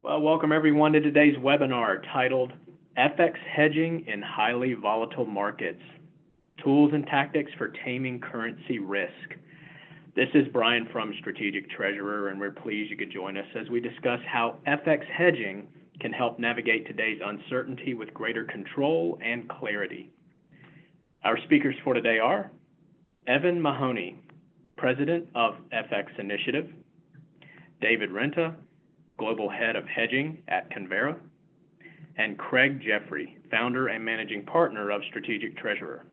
Well, welcome everyone to today's webinar titled FX Hedging in Highly Volatile Markets, Tools and Tactics for Taming Currency Risk. This is Brian from Strategic Treasurer, and we're pleased you could join us as we discuss how FX hedging can help navigate today's uncertainty with greater control and clarity. Our speakers for today are Evan Mahoney, President of FX Initiative, David Renta, Global Head of Hedging at Convera, and Craig Jeffery, Founder and Managing Partner of Strategic Treasurer.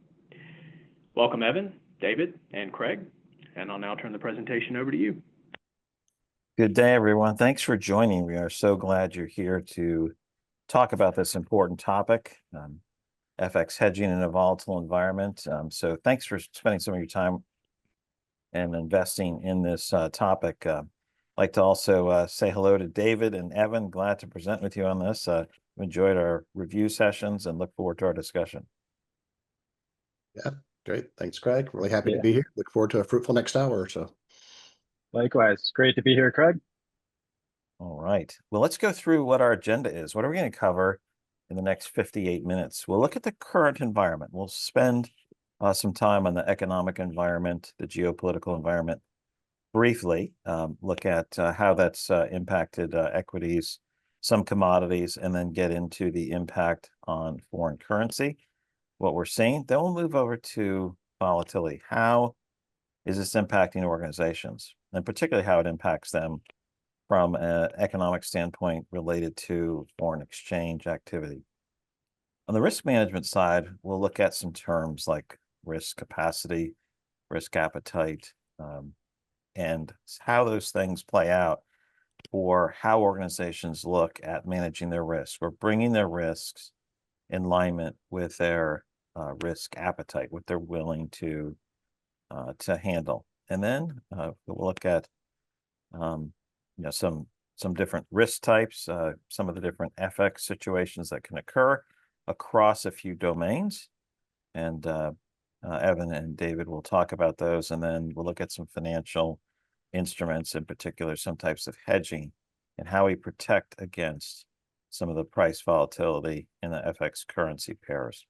Welcome, Evan, David, and Craig, and I'll now turn the presentation over to you. Good day, everyone. Thanks for joining. We are so glad you're here to talk about this important topic, FX hedging in a volatile environment. So thanks for spending some of your time and investing in this topic. I'd like to also say hello to David and Evan. Glad to present with you on this. We enjoyed our review sessions and look forward to our discussion. Yeah, great. Thanks, Craig. Really happy to be here. Look forward to a fruitful next hour or so. Likewise. Great to be here, Craig. All right. Well, let's go through what our agenda is. What are we going to cover in the next 58 minutes? We'll look at the current environment. We'll spend some time on the economic environment, the geopolitical environment. Briefly look at how that's impacted equities, some commodities, and then get into the impact on foreign currency, what we're seeing. Then we'll move over to volatility. How is this impacting organizations, and particularly how it impacts them from an economic standpoint related to foreign exchange activity. On the risk management side, we'll look at some terms like risk capacity, risk appetite, and how those things play out, or how organizations look at managing their risks or bringing their risks in alignment with their risk appetite, what they're willing to handle. And then we'll look at some different risk types, some of the different FX situations that can occur across a few domains. And Evan and David will talk about those, and then we'll look at some financial instruments, in particular some types of hedging, and how we protect against some of the price volatility in the FX currency pairs.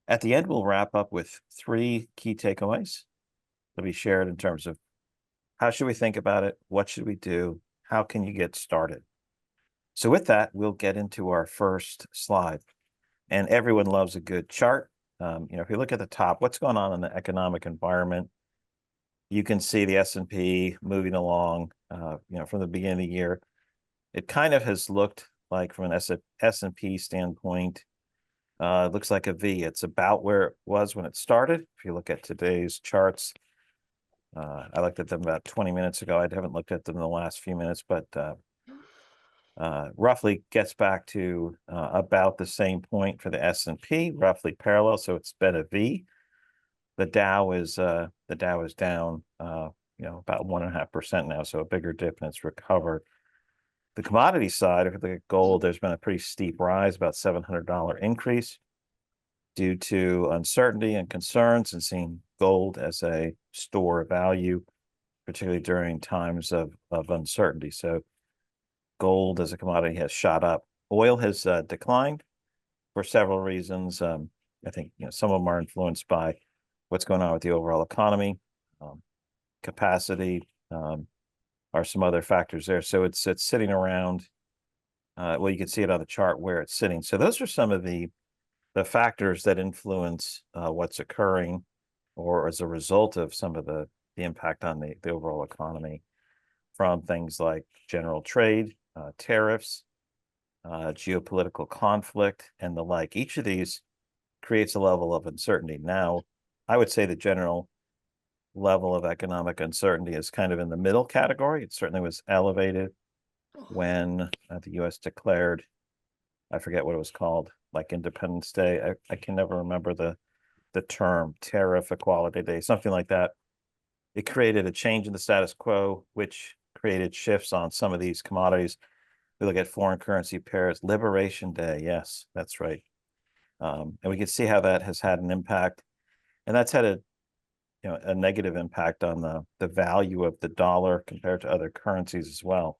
At the end, we'll wrap up with 3 key takeaways to be shared in terms of how should we think about it, what should we do, how can you get started. So with that, we'll get into our first slide. And everyone loves a good chart. If you look at the top, what's going on in the economic environment, you can see the S&P moving along, from the beginning of the year. It kind of has looked like, from an S&P standpoint, it looks like a V. It's about where it was when it started. If you look at today's charts, I looked at them about 20 minutes ago. I haven't looked at them in the last few minutes, but roughly gets back to about the same point for the S&P, roughly parallel. So it's been a V. The Dow is down, about 1.5% now, so a bigger dip, and it's recovered. The commodity side, if you look at gold, there's been a pretty steep rise, about $700 increase due to uncertainty and concerns, and seeing gold as a store of value, particularly during times of uncertainty. So gold as a commodity has shot up. Oil has declined for several reasons. I think some of them are influenced by what's going on with the overall economy, capacity, are some other factors there. So it's sitting around, well, you can see it on the chart where it's sitting. So those are some of the factors that influence what's occurring, or as a result of some of the impact on the overall economy, from things like general trade, tariffs, geopolitical conflict, and the like. Each of these creates a level of uncertainty. Now, I would say the general level of economic uncertainty is kind of in the middle category. It certainly was elevated when the U.S. declared, I forget what it was called, like Independence Day. I can never remember the term, tariff equality day, something like that. It created a change in the status quo, which created shifts on some of these commodities. We look at foreign currency pairs. Liberation Day, yes, that's right. And we can see how that has had an impact. And that's had a negative impact on the value of the dollar compared to other currencies as well.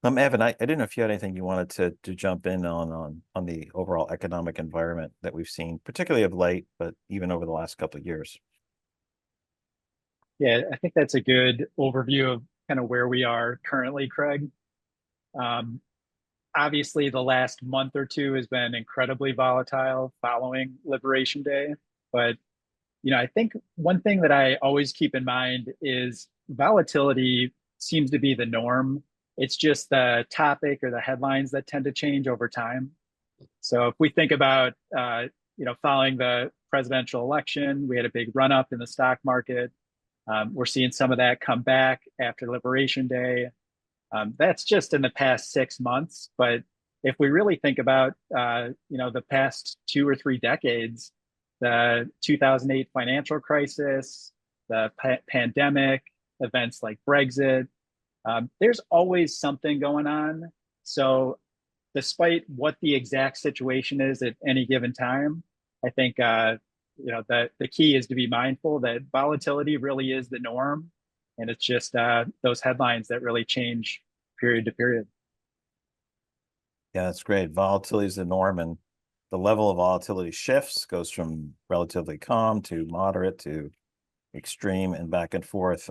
Evan, I didn't know if you had anything you wanted to jump in on the overall economic environment that we've seen, particularly of late, but even over the last couple of years. Yeah, I think that's a good overview of kind of where we are currently, Craig. Um, Obviously, the last month or two has been incredibly volatile following Liberation Day. But, I think one thing that I always keep in mind is volatility seems to be the norm. It's just the topic or the headlines that tend to change over time. So if we think about, following the presidential election, we had a big run up in the stock market. We're seeing some of that come back after Liberation Day. That's just in the past 6 months. But if we really think about, the past 2 or 3 decades, the 2008 financial crisis, the pandemic, events like Brexit, there's always something going on. So despite what the exact situation is at any given time, I think that the key is to be mindful that volatility really is the norm, and it's just those headlines that really change period to period. Yeah, that's great. Volatility is the norm, and the level of volatility shifts, goes from relatively calm to moderate to extreme and back and forth.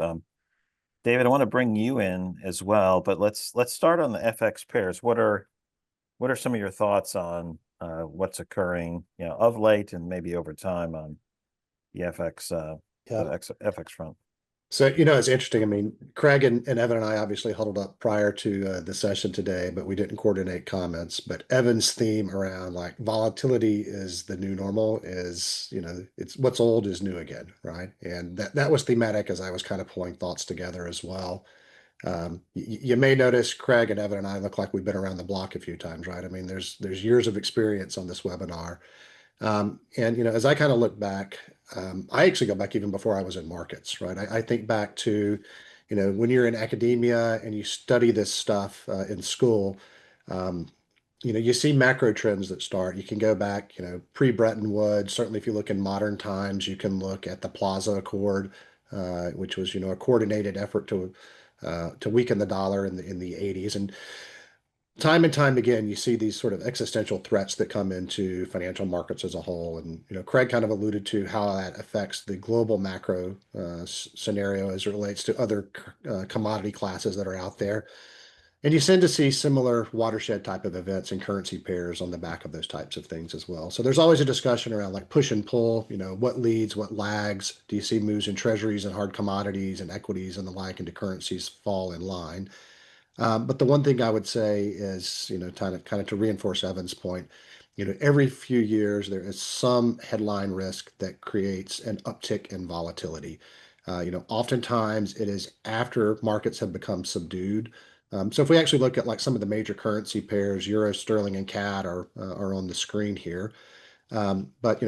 David, I want to bring you in as well, but let's start on the FX pairs. What are some of your thoughts on what's occurring, of late and maybe over time on the FX FX front? So, it's interesting. I mean, Craig and Evan and I obviously huddled up prior to the session today, but we didn't coordinate comments. But Evan's theme around like volatility is the new normal is, it's what's old is new again, right? And that was thematic as I was kind of pulling thoughts together as well. You may notice Craig and Evan and I look like we've been around the block a few times, right? I mean, there's years of experience on this webinar. And as I kind of look back, I actually go back even before I was in markets, right? I think back to, when you're in academia and you study this stuff in school, um, you see macro trends that start. You can go back, pre-Bretton Woods. Certainly, if you look in modern times, you can look at the Plaza Accord, which was, a coordinated effort to weaken the dollar in the 80s. And time and time again, you see these sort of existential threats that come into financial markets as a whole. And, Craig kind of alluded to how that affects the global macro scenario as it relates to other commodity classes that are out there. And you tend to see similar watershed type of events and currency pairs on the back of those types of things as well. So there's always a discussion around like push and pull, what leads, what lags. Do you see moves in treasuries and hard commodities and equities and the like, and do currencies fall in line? But the one thing I would say is, kind of to reinforce Evan's point, every few years there is some headline risk that creates an uptick in volatility. Oftentimes it is after markets have become subdued. So if we actually look at like some of the major currency pairs, euro, sterling, and CAD are on the screen here. But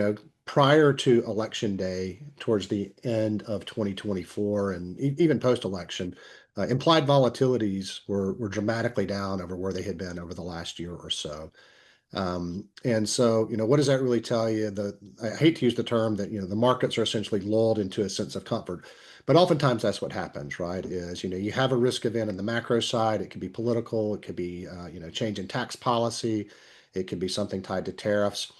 prior to election day, towards the end of 2024 and even post-election, implied volatilities were dramatically down over where they had been over the last year or so. And so, what does that really tell you? I hate to use the term that, the markets are essentially lulled into a sense of comfort, but oftentimes that's what happens, right? Is, you have a risk event in the macro side. It could be political. It could be, change in tax policy. It could be something tied to tariffs.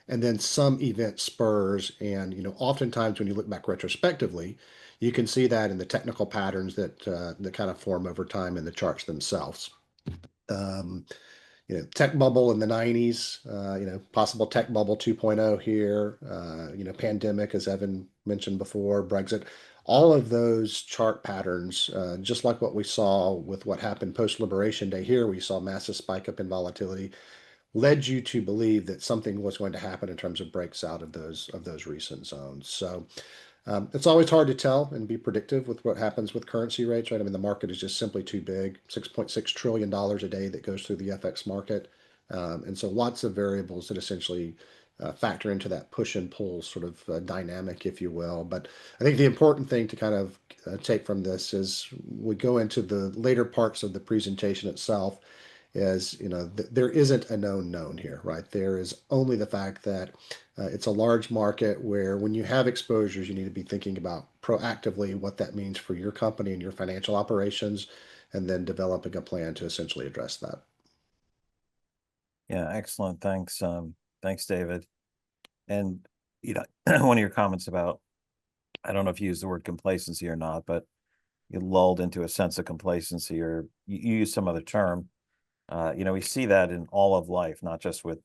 And then some event spurs. And, oftentimes when you look back retrospectively, you can see that in the technical patterns that kind of form over time in the charts themselves. Um, Tech bubble in the 90s, possible tech bubble 2.0 here, pandemic, as Evan mentioned before, Brexit, all of those chart patterns, just like what we saw with what happened post-Liberation Day here, we saw massive spike up in volatility, led you to believe that something was going to happen in terms of breaks out of those recent zones. So it's always hard to tell and be predictive with what happens with currency rates, right? I mean, the market is just simply too big, $6.6 trillion a day that goes through the FX market. And so lots of variables that essentially factor into that push and pull sort of dynamic, if you will. But I think the important thing to kind of take from this is we go into the later parts of the presentation itself is, there isn't a known here, right? There is only the fact that it's a large market where when you have exposures, you need to be thinking about proactively what that means for your company and your financial operations. and then developing a plan to essentially address that. Yeah, excellent. Thanks. Thanks, David. And one of your comments about, I don't know if you use the word complacency or not, but you lulled into a sense of complacency, or you use some other term. We see that in all of life, not just with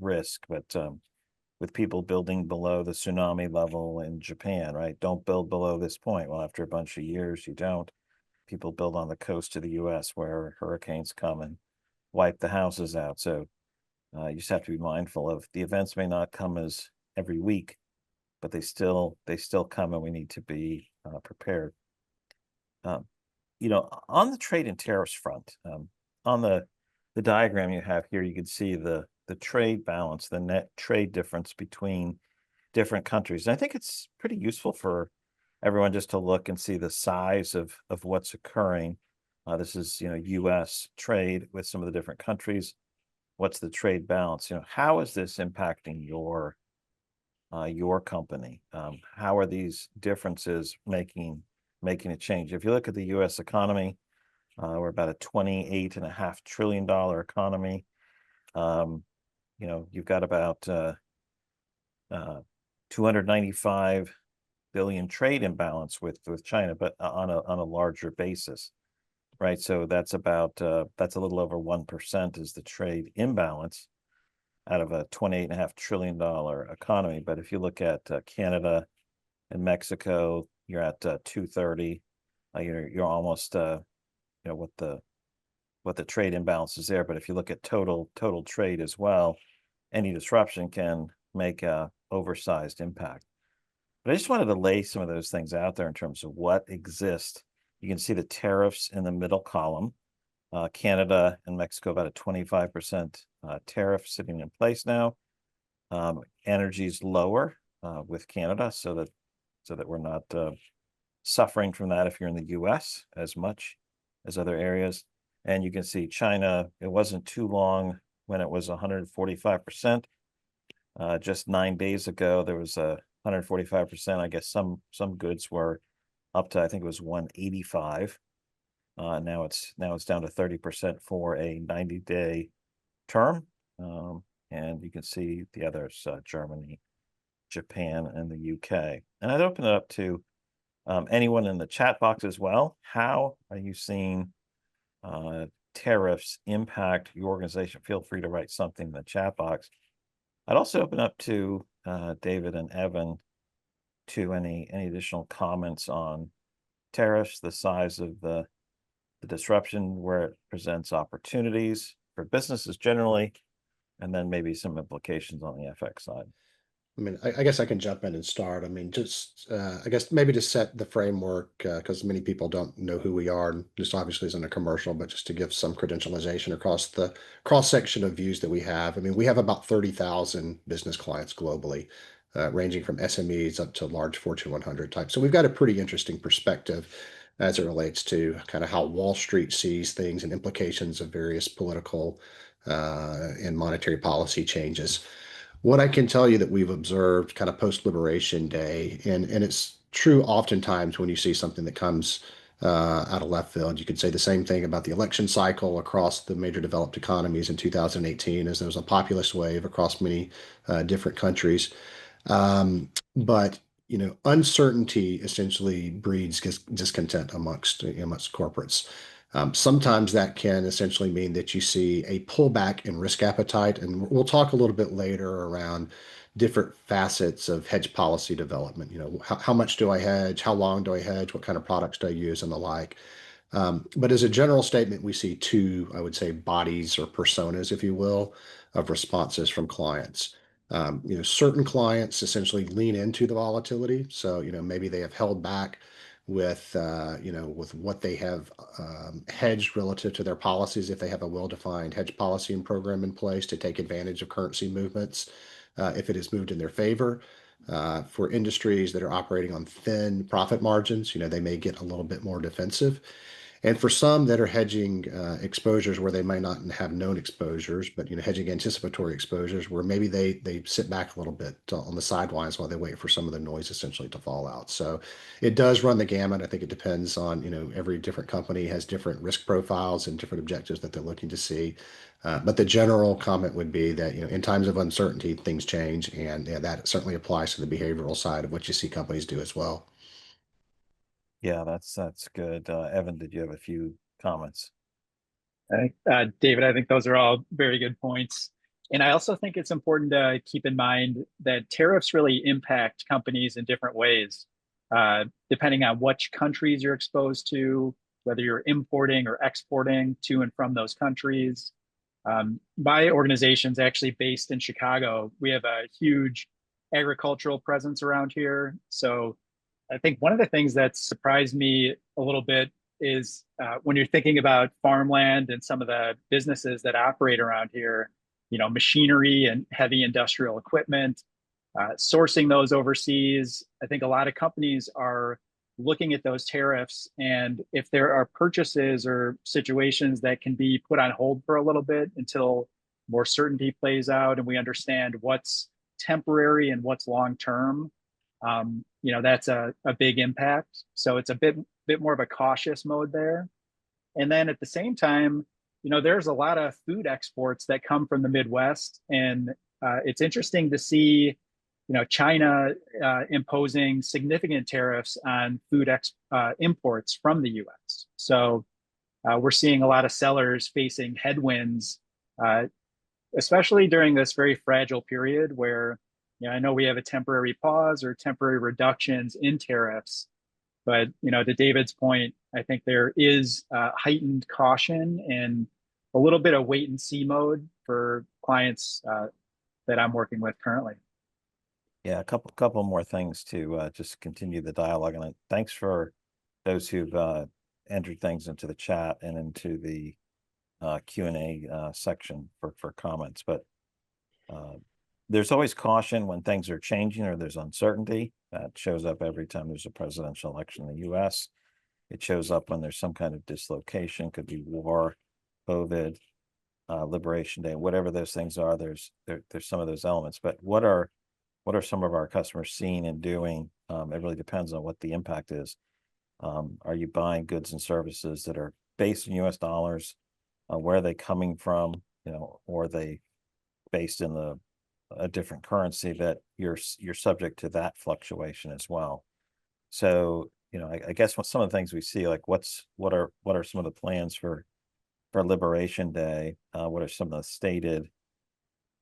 risk, but with people building below the tsunami level in Japan, right? Don't build below this point. Well, after a bunch of years, you don't. People build on the coast of the U.S. where hurricanes come and wipe the houses out. So you just have to be mindful of the events may not come as every week, but they still come, and we need to be prepared. On the trade and tariffs front, on the diagram you have here, you can see the trade balance, the net trade difference between different countries. And I think it's pretty useful for everyone just to look and see the size of what's occurring. This is, U.S. trade with some of the different countries. What's the trade balance? How is this impacting your company? How are these differences making a change? If you look at the U.S. economy, we're about a $28.5 trillion economy. You've got about 295 billion trade imbalance with China, but on a larger basis, right? So that's about that's a little over 1% is the trade imbalance out of a $28.5 trillion economy. But if you look at Canada and Mexico, you're at 230. You're almost what the trade imbalance is there. But if you look at total trade as well, any disruption can make a oversized impact. But I just wanted to lay some of those things out there in terms of what exists. You can see the tariffs in the middle column. Canada and Mexico, about a 25% tariff sitting in place now. Energy's lower with Canada, so that we're not suffering from that if you're in the U.S. as much as other areas. And you can see China, it wasn't too long when it was 145%. Just 9 days ago, there was a 145%. I guess some goods were up to, I think it was 185. Now it's down to 30% for a 90-day term. And you can see the others, Germany, Japan, and the UK. And I'd open it up to anyone in the chat box as well. How are you seeing tariffs impact your organization? Feel free to write something in the chat box. I'd also open up to David and Evan to any additional comments on tariffs, the size of the disruption, where it presents opportunities for businesses generally, and then maybe some implications on the FX side. I mean, I guess I can jump in and start. I mean, just I guess maybe to set the framework, because many people don't know who we are, and this obviously isn't a commercial, but just to give some credentialization across the cross section of views that we have. I mean, we have about 30,000 business clients globally, ranging from SMEs up to large Fortune 100 type. So we've got a pretty interesting perspective as it relates to kind of how Wall Street sees things and implications of various political and monetary policy changes. What I can tell you that we've observed kind of post-Liberation Day, and it's true oftentimes when you see something that comes out of left field. You could say the same thing about the election cycle across the major developed economies in 2018, as there was a populist wave across many different countries. But uncertainty essentially breeds discontent amongst corporates. Sometimes that can essentially mean that you see a pullback in risk appetite, and we'll talk a little bit later around different facets of hedge policy development. How much do I hedge? How long do I hedge? What kind of products do I use, and the like. But as a general statement, we see two, I would say, bodies or personas, if you will, of responses from clients. Certain clients essentially lean into the volatility. So, maybe they have held back with what they have hedged relative to their policies, if they have a well-defined hedge policy and program in place to take advantage of currency movements, if it has moved in their favor. For industries that are operating on thin profit margins, they may get a little bit more defensive. And for some that are hedging exposures where they might not have known exposures, but hedging anticipatory exposures where maybe they sit back a little bit on the sidelines while they wait for some of the noise essentially to fall out. So it does run the gamut. I think it depends on every different company has different risk profiles and different objectives that they're looking to see. But the general comment would be that in times of uncertainty, things change, and that certainly applies to the behavioral side of what you see companies do as well. Yeah, that's good. Evan, did you have a few comments? David, I think those are all very good points. And I also think it's important to keep in mind that tariffs really impact companies in different ways, depending on which countries you're exposed to, whether you're importing or exporting to and from those countries. My organization's actually based in Chicago. We have a huge agricultural presence around here. So I think one of the things that surprised me a little bit is when you're thinking about farmland and some of the businesses that operate around here, machinery and heavy industrial equipment, sourcing those overseas. I think a lot of companies are looking at those tariffs, and if there are purchases or situations that can be put on hold for a little bit until more certainty plays out and we understand what's temporary and what's long term, that's a big impact. So it's a bit more of a cautious mode there. And then at the same time, there's a lot of food exports that come from the Midwest, and it's interesting to see China imposing significant tariffs on food imports from the US. So we're seeing a lot of sellers facing headwinds, especially during this very fragile period where I know we have a temporary pause or temporary reductions in tariffs, but to David's point, I think there is heightened caution and a little bit of wait and see mode for clients that I'm working with currently. Yeah, a couple more things to just continue the dialogue. And thanks for those who've entered things into the chat and into the Q&A section for comments. But there's always caution when things are changing or there's uncertainty. That shows up every time there's a presidential election in the US. It shows up when there's some kind of dislocation, could be war, COVID, Liberation Day, whatever those things are. There's some of those elements. But what are some of our customers seeing and doing? It really depends on what the impact is. Are you buying goods and services that are based in US dollars? Where are they coming from? Or are they based in a different currency that you're subject to that fluctuation as well? So, I guess some of the things we see, like what are some of the plans for Liberation Day? What are some of the stated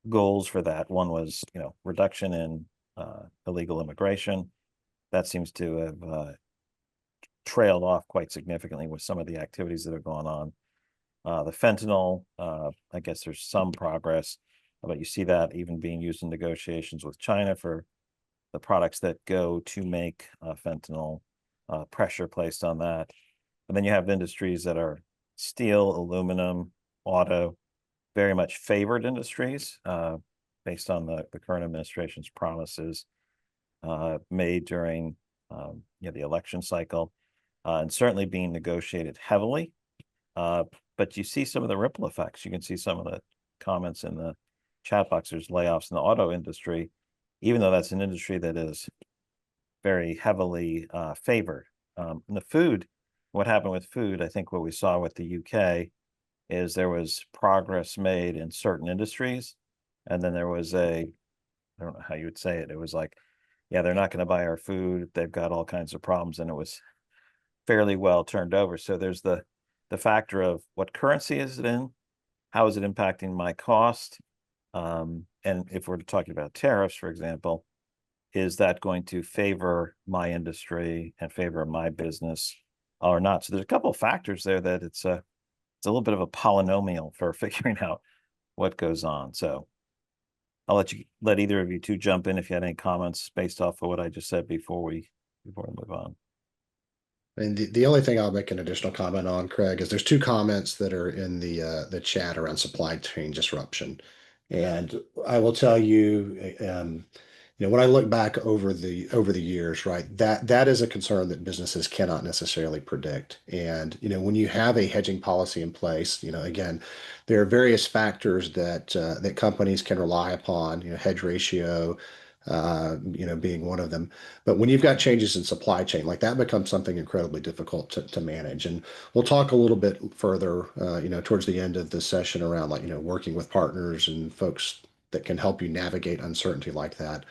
goals for that? One was, reduction in illegal immigration. That seems to have trailed off quite significantly with some of the activities that have gone on. The fentanyl, I guess there's some progress, but you see that even being used in negotiations with China for the products that go to make fentanyl, pressure placed on that. And then you have industries that are steel, aluminum, auto, very much favored industries based on the current administration's promises made during the election cycle, and certainly being negotiated heavily. But you see some of the ripple effects. You can see some of the comments in the chat box. There's layoffs in the auto industry, even though that's an industry that is very heavily favored. And the food, what happened with food, I think what we saw with the UK is there was progress made in certain industries. And then there was I don't know how you would say it. It was like, yeah, they're not going to buy our food. They've got all kinds of problems. And it was fairly well turned over. So there's the factor of what currency is it in? How is it impacting my cost? And if we're talking about tariffs, for example, is that going to favor my industry and favor my business or not? So there's a couple of factors there that it's a little bit of a polynomial for figuring out what goes on. So I'll let either of you two jump in if you had any comments based off of what I just said before we move on. And the only thing I'll make an additional comment on, Craig, is there's two comments that are in the chat around supply chain disruption. And I will tell you, when I look back over the years, right, that is a concern that businesses cannot necessarily predict. And when you have a hedging policy in place, again, there are various factors that companies can rely upon. Hedge ratio, being one of them. But when you've got changes in supply chain, like that becomes something incredibly difficult to manage. And we'll talk a little bit further, towards the end of the session around like working with partners and folks that can help you navigate uncertainty like that.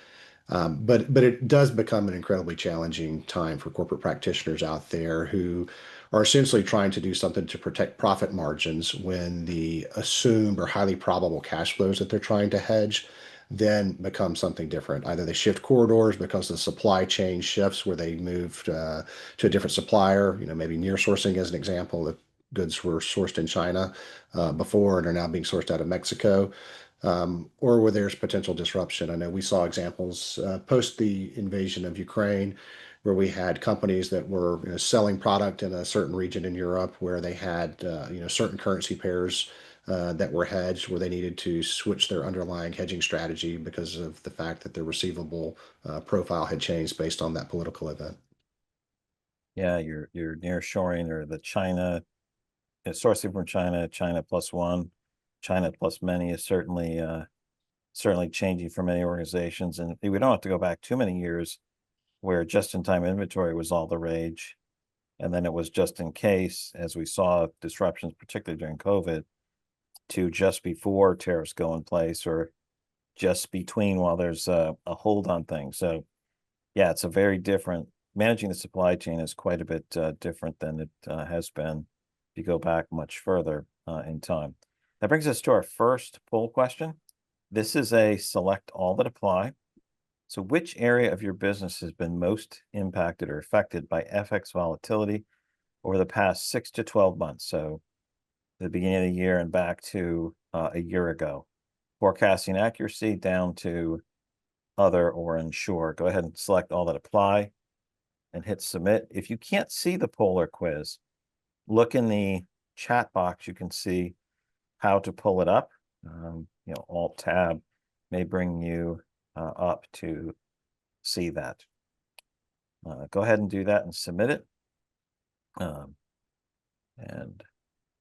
But it does become an incredibly challenging time for corporate practitioners out there who are essentially trying to do something to protect profit margins when the assumed or highly probable cash flows that they're trying to hedge then become something different. Either they shift corridors because the supply chain shifts where they moved to a different supplier, maybe near sourcing as an example, if goods were sourced in China before and are now being sourced out of Mexico, or where there's potential disruption. I know we saw examples post the invasion of Ukraine where we had companies that were selling product in a certain region in Europe where they had certain currency pairs that were hedged where they needed to switch their underlying hedging strategy because of the fact that their receivable profile had changed based on that political event. Yeah, your near shoring or the China, sourcing from China, China plus one, China plus many is certainly changing for many organizations. And we don't have to go back too many years where just-in-time inventory was all the rage. And then it was just in case, as we saw disruptions, particularly during COVID, to just before tariffs go in place or just between while there's a hold on things. So yeah, it's a very different, managing the supply chain is quite a bit different than it has been if you go back much further in time. That brings us to our first poll question. This is a select all that apply. So which area of your business has been most impacted or affected by FX volatility over the past 6 to 12 months? So the beginning of the year and back to a year ago. Forecasting accuracy down to other or ensure. Go ahead and select all that apply and hit submit. If you can't see the poll or quiz, look in the chat box. You can see how to pull it up. Alt tab may bring you up to see that. Go ahead and do that and submit it. And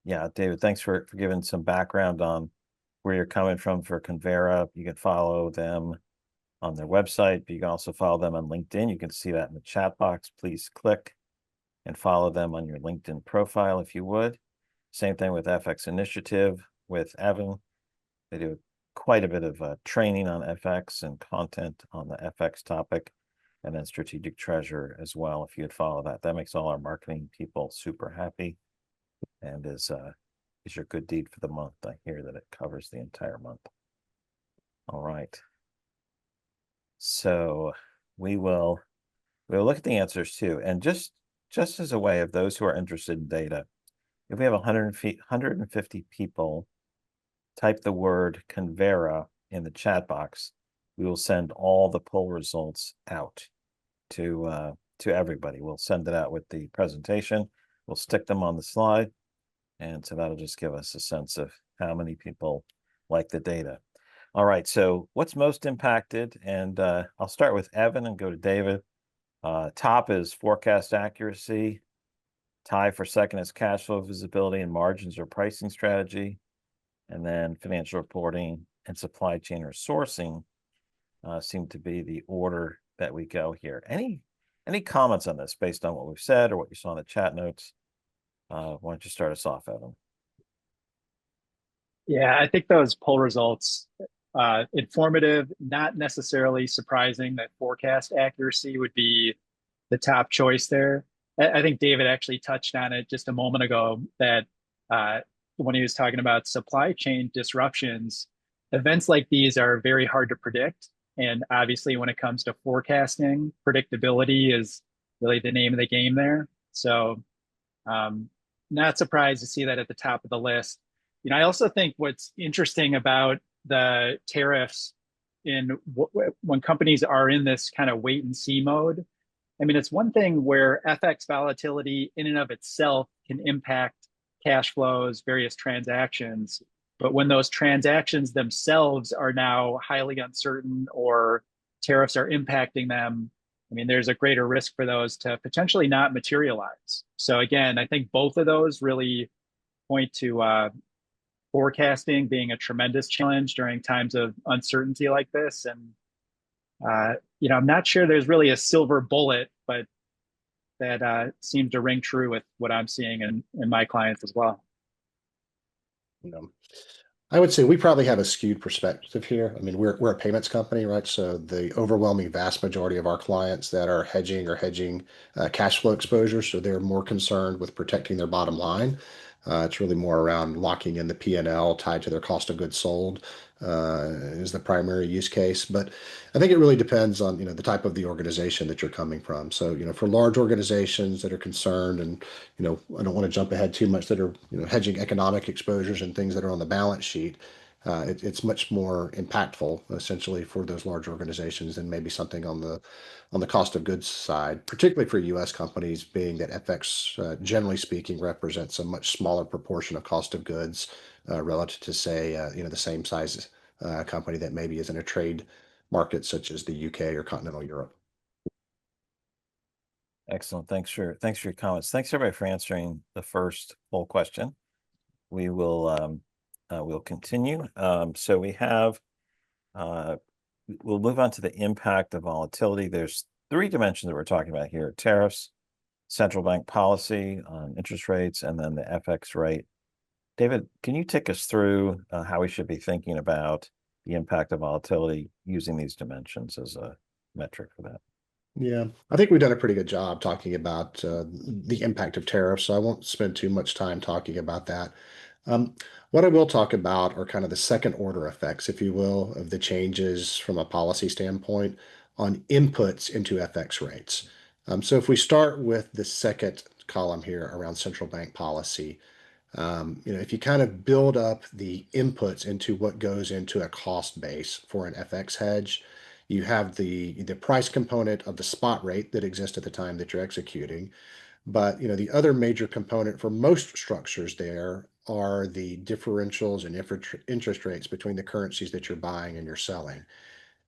yeah, David, thanks for giving some background on where you're coming from for Convera. You can follow them on their website, but you can also follow them on LinkedIn. You can see that in the chat box. Please click and follow them on your LinkedIn profile if you would. Same thing with FX Initiative with Evan. They do quite a bit of training on FX and content on the FX topic, and then Strategic Treasure as well. If you'd follow that, that makes all our marketing people super happy, and is your good deed for the month. I hear that it covers the entire month. All right. So we'll look at the answers too, and just as a way of those who are interested in data, if we have 150 people type the word Convera in the chat box, we will send all the poll results out to everybody. We'll send it out with the presentation. We'll stick them on the slide. And so that'll just give us a sense of how many people like the data. All right, so what's most impacted? And I'll start with Evan and go to David. Top is forecast accuracy. Tie for second is cash flow visibility and margins or pricing strategy. And then financial reporting and supply chain or sourcing seem to be the order that we go here. Any comments on this based on what we've said or what you saw in the chat notes? Why don't you start us off, Evan? Yeah, I think those poll results, informative, not necessarily surprising that forecast accuracy would be the top choice there. I think David actually touched on it just a moment ago that when he was talking about supply chain disruptions, events like these are very hard to predict. And obviously, when it comes to forecasting, predictability is really the name of the game there. So not surprised to see that at the top of the list. I also think what's interesting about the tariffs when companies are in this kind of wait and see mode, I mean, it's one thing where FX volatility in and of itself can impact cash flows, various transactions. But when those transactions themselves are now highly uncertain or tariffs are impacting them, I mean, there's a greater risk for those to potentially not materialize. So again, I think both of those really point to forecasting being a tremendous challenge during times of uncertainty like this. And I'm not sure there's really a silver bullet, but that seems to ring true with what I'm seeing in my clients as well. I would say we probably have a skewed perspective here. I mean, we're a payments company, right? So the overwhelming vast majority of our clients that are hedging cash flow exposure. So they're more concerned with protecting their bottom line. It's really more around locking in the P&L tied to their cost of goods sold is the primary use case. But I think it really depends on, the type of the organization that you're coming from. So, for large organizations that are concerned and, I don't want to jump ahead too much that are, hedging economic exposures and things that are on the balance sheet. It's much more impactful essentially for those large organizations than maybe something on the cost of goods side, particularly for U.S. companies, being that FX, generally speaking, represents a much smaller proportion of cost of goods relative to, say, the same size company that maybe is in a trade market such as the UK or continental Europe. Excellent. Thanks for your comments. Thanks everybody for answering the first poll question. We will we'll continue. So we have we'll move on to the impact of volatility. There's three dimensions that we're talking about here: tariffs, central bank policy on interest rates, and then the FX rate. David, can you take us through how we should be thinking about the impact of volatility using these dimensions as a metric for that? Yeah, I think we've done a pretty good job talking about the impact of tariffs, so I won't spend too much time talking about that. What I will talk about are kind of the second order effects, if you will, of the changes from a policy standpoint on inputs into FX rates. So if we start with the second column here around central bank policy, if you kind of build up the inputs into what goes into a cost base for an FX hedge, you have the price component of the spot rate that exists at the time that you're executing. But the other major component for most structures there are the differentials and interest rates between the currencies that you're buying and you're selling.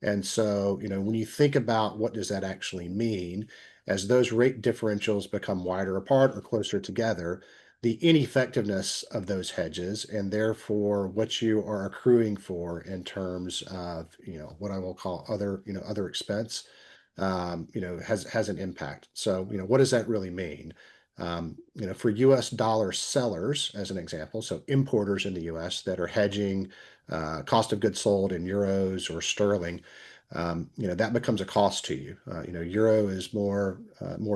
And so, when you think about what does that actually mean, as those rate differentials become wider apart or closer together, the ineffectiveness of those hedges and therefore what you are accruing for in terms of, what I will call other expense, has an impact. So, what does that really mean? For US dollar sellers, as an example, so importers in the US that are hedging cost of goods sold in euros or sterling, that becomes a cost to you. Euro is more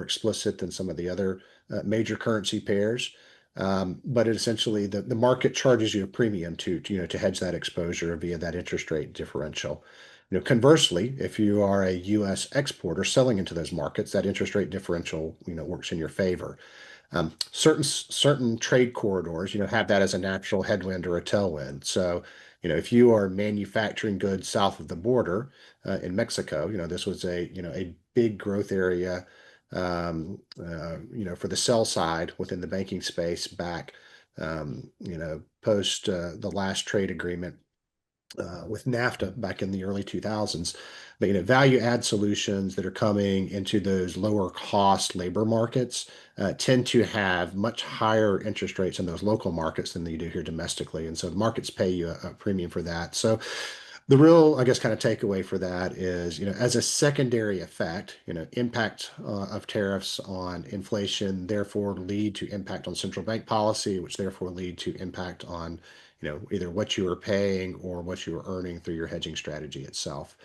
explicit than some of the other major currency pairs. But it essentially the market charges you a premium to hedge that exposure via that interest rate differential. Conversely, if you are a U.S. exporter selling into those markets, that interest rate differential works in your favor. Certain trade corridors have that as a natural headwind or a tailwind. So if you are manufacturing goods south of the border in Mexico, this was a big growth area for the sell side within the banking space back, post the last trade agreement with NAFTA back in the early 2000s. But value add solutions that are coming into those lower cost labor markets tend to have much higher interest rates in those local markets than they do here domestically, and so the markets pay you a premium for that. So the real, I guess, kind of takeaway for that is, as a secondary effect, impact of tariffs on inflation, therefore lead to impact on central bank policy, which therefore lead to impact on, either what you are paying or what you are earning through your hedging strategy itself.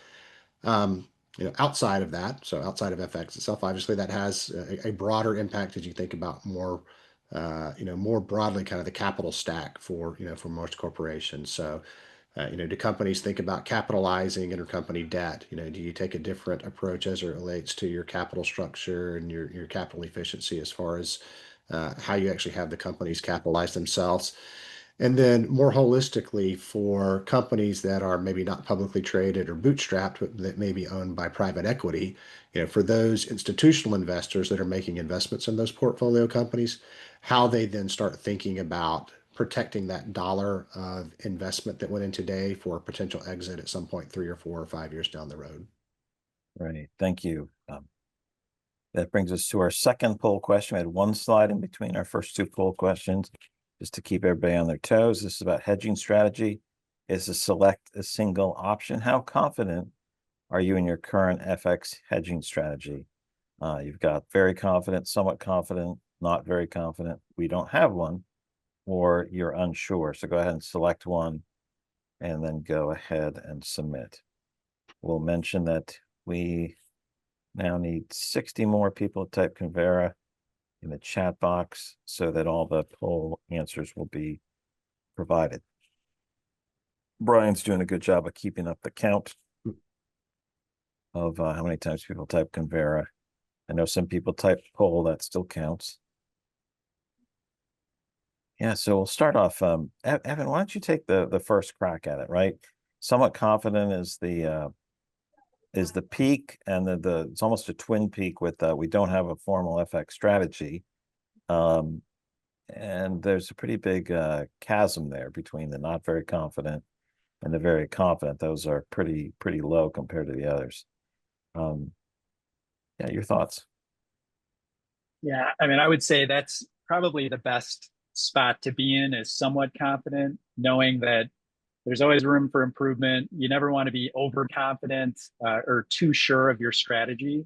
Outside of that, so outside of FX itself, obviously that has a broader impact as you think about more broadly kind of the capital stack for most corporations. So, do companies think about capitalizing intercompany debt? Do you take a different approach as it relates to your capital structure and your capital efficiency as far as how you actually have the companies capitalize themselves? And then more holistically, for companies that are maybe not publicly traded or bootstrapped, but that may be owned by private equity, for those institutional investors that are making investments in those portfolio companies, how they then start thinking about protecting that dollar of investment that went in today for a potential exit at some point 3 or 4 or 5 years down the road. Right, thank you. That brings us to our second poll question. We had one slide in between our first two poll questions, just to keep everybody on their toes. This is about hedging strategy. Is to select a single option. How confident are you in your current FX hedging strategy? You've got very confident, somewhat confident, not very confident, we don't have one, or you're unsure. So go ahead and select one and then go ahead and submit. We'll mention that we now need 60 more people to type Convera in the chat box so that all the poll answers will be provided. Brian's doing a good job of keeping up the count of how many times people type Convera. I know some people type poll, that still counts. Yeah, so we'll start off. Evan, why don't you take the first crack at it, right? Somewhat confident is the peak, and it's almost a twin peak with we don't have a formal FX strategy. And there's a pretty big chasm there between the not very confident and the very confident. Those are pretty low compared to the others. Yeah, your thoughts? Yeah, I mean, I would say that's probably the best spot to be in, is somewhat confident, knowing that there's always room for improvement. You never want to be overconfident or too sure of your strategy.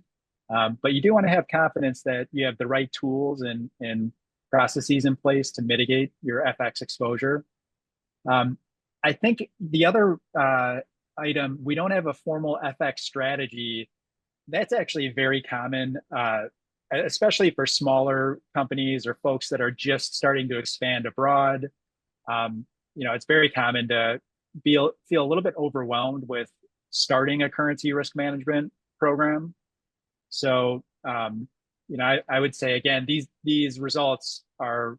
But you do want to have confidence that you have the right tools and processes in place to mitigate your FX exposure. I think the other item, we don't have a formal FX strategy. That's actually very common, especially for smaller companies or folks that are just starting to expand abroad. It's very common to feel a little bit overwhelmed with starting a currency risk management program. So, I would say, again, these results are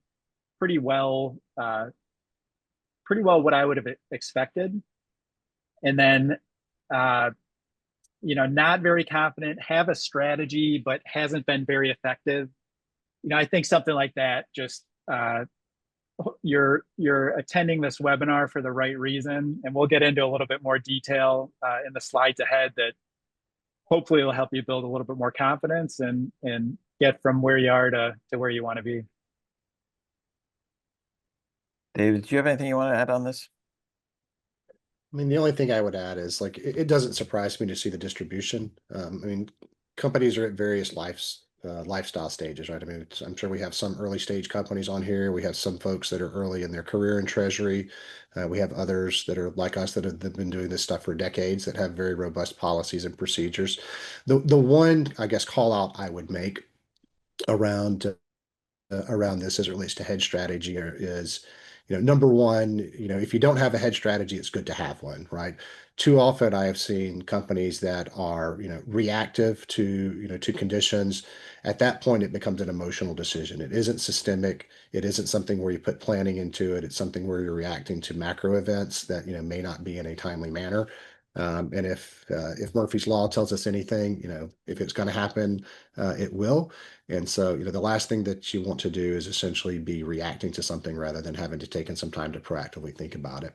pretty well what I would have expected. And then, not very confident, have a strategy, but hasn't been very effective. I think something like that, just you're attending this webinar for the right reason, and we'll get into a little bit more detail in the slides ahead that hopefully will help you build a little bit more confidence and get from where you are to where you want to be. David, do you have anything you want to add on this? I mean, the only thing I would add is like, it doesn't surprise me to see the distribution. I mean, companies are at various lifestyle stages, right? I mean, I'm sure we have some early stage companies on here. We have some folks that are early in their career in treasury. We have others that are like us that have been doing this stuff for decades, that have very robust policies and procedures. The one, I guess, call out I would make around this as it relates to hedge strategy is, number one, if you don't have a hedge strategy, it's good to have one, right? Too often I have seen companies that are, reactive to conditions. At that point, it becomes an emotional decision. It isn't systemic. It isn't something where you put planning into it. It's something where you're reacting to macro events that, may not be in a timely manner. And if Murphy's Law tells us anything, if it's going to happen, it will. And so, the last thing that you want to do is essentially be reacting to something rather than having to take in some time to proactively think about it.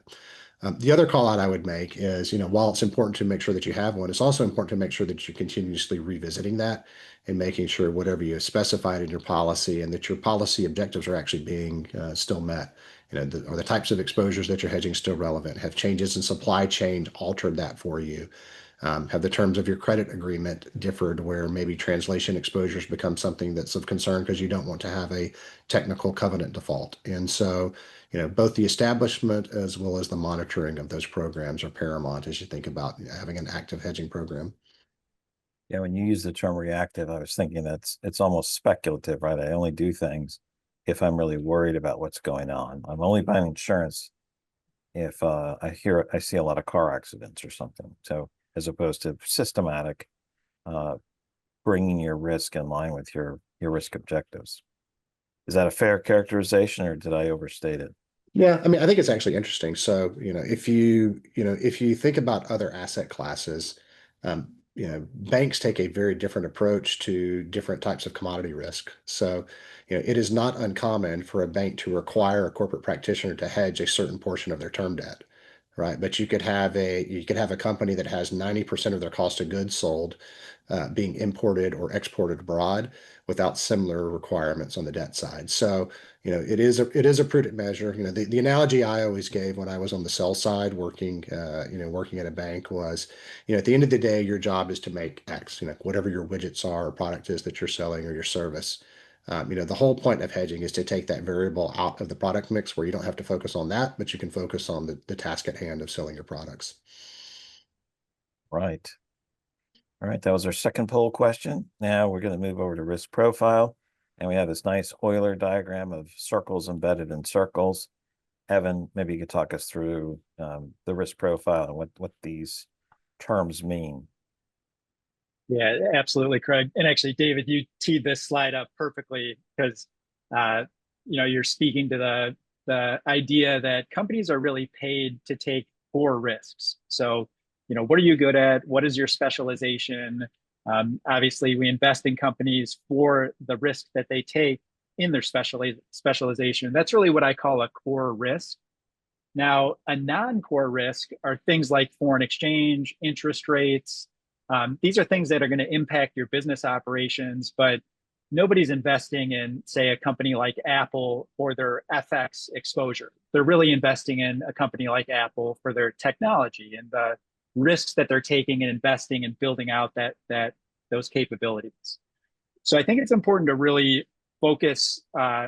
The other call out I would make is, while it's important to make sure that you have one, it's also important to make sure that you're continuously revisiting that and making sure whatever you have specified in your policy and that your policy objectives are actually being still met. Are the types of exposures that you're hedging still relevant? Have changes in supply chain altered that for you? Have the terms of your credit agreement differed where maybe translation exposures become something that's of concern because you don't want to have a technical covenant default? And so, both the establishment as well as the monitoring of those programs are paramount as you think about having an active hedging program. Yeah, when you use the term reactive, I was thinking it's almost speculative, right? I only do things if I'm really worried about what's going on. I'm only buying insurance if I see a lot of car accidents or something. So as opposed to systematic, bringing your risk in line with your risk objectives. Is that a fair characterization, or did I overstate it? Yeah, I mean, I think it's actually interesting. So, if you think about other asset classes, banks take a very different approach to different types of commodity risk. So, it is not uncommon for a bank to require a corporate practitioner to hedge a certain portion of their term debt, right? But you could have a company that has 90% of their cost of goods sold being imported or exported abroad without similar requirements on the debt side. So, it is a prudent measure. The analogy I always gave when I was on the sell side working at a bank was, at the end of the day, your job is to make X, whatever your widgets are or product is that you're selling or your service. The whole point of hedging is to take that variable out of the product mix where you don't have to focus on that, but you can focus on the task at hand of selling your products. Right. All right, that was our second poll question. Now we're going to move over to risk profile. And we have this nice Euler diagram of circles embedded in circles. Evan, maybe you could talk us through the risk profile and what these terms mean. Yeah, absolutely, Craig. And actually, David, you teed this slide up perfectly because you're speaking to the idea that companies are really paid to take 4 risks. So, what are you good at? What is your specialization? Obviously, we invest in companies for the risk that they take in their specialization. That's really what I call a core risk. Now, a non-core risk are things like foreign exchange, interest rates. These are things that are going to impact your business operations, but nobody's investing in, say, a company like Apple for their FX exposure. They're really investing in a company like Apple for their technology and the risks that they're taking and investing and building out those capabilities. So I think it's important to really focus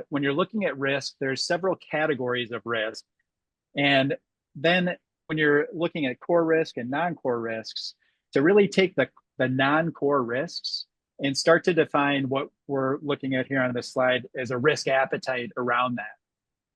when you're looking at risk. There's several categories of risk, and then when you're looking at core risk and non-core risks, to really take the non-core risks and start to define what we're looking at here on this slide as a risk appetite around that.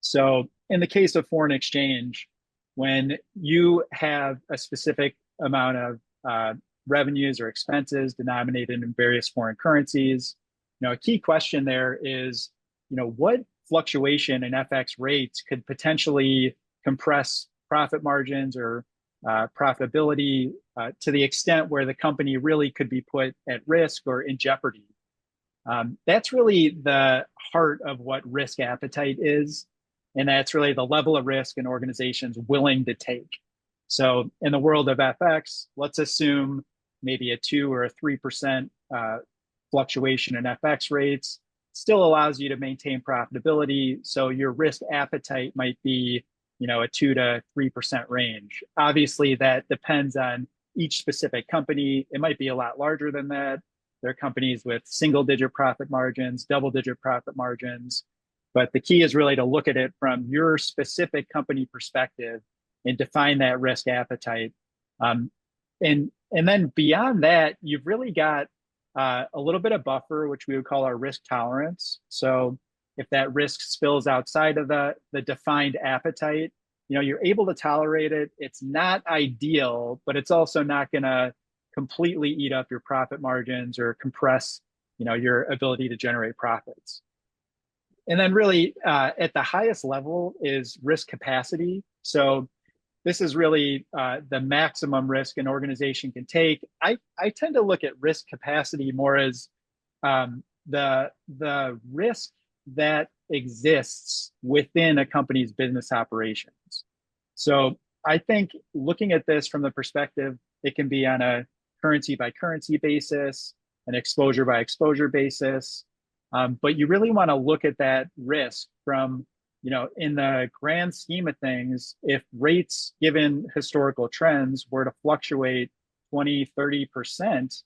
So in the case of foreign exchange, when you have a specific amount of revenues or expenses denominated in various foreign currencies, a key question there is, what fluctuation in FX rates could potentially compress profit margins or profitability to the extent where the company really could be put at risk or in jeopardy. That's really the heart of what risk appetite is. And that's really the level of risk an organization's willing to take. So in the world of FX, let's assume maybe a 2 or a 3% fluctuation in FX rates still allows you to maintain profitability. So your risk appetite might be, a 2 to 3% range. Obviously, that depends on each specific company. It might be a lot larger than that. There are companies with single-digit profit margins, double-digit profit margins. But the key is really to look at it from your specific company perspective and define that risk appetite. And then beyond that, you've really got a little bit of buffer, which we would call our risk tolerance. So if that risk spills outside of the defined appetite, you're able to tolerate it. It's not ideal, but it's also not going to completely eat up your profit margins or compress, your ability to generate profits. And then really at the highest level is risk capacity. So this is really the maximum risk an organization can take. I tend to look at risk capacity more as the risk that exists within a company's business operations. So I think looking at this from the perspective, it can be on a currency by currency basis, an exposure by exposure basis. But you really want to look at that risk from, in the grand scheme of things, if rates given historical trends were to fluctuate 20, 30%,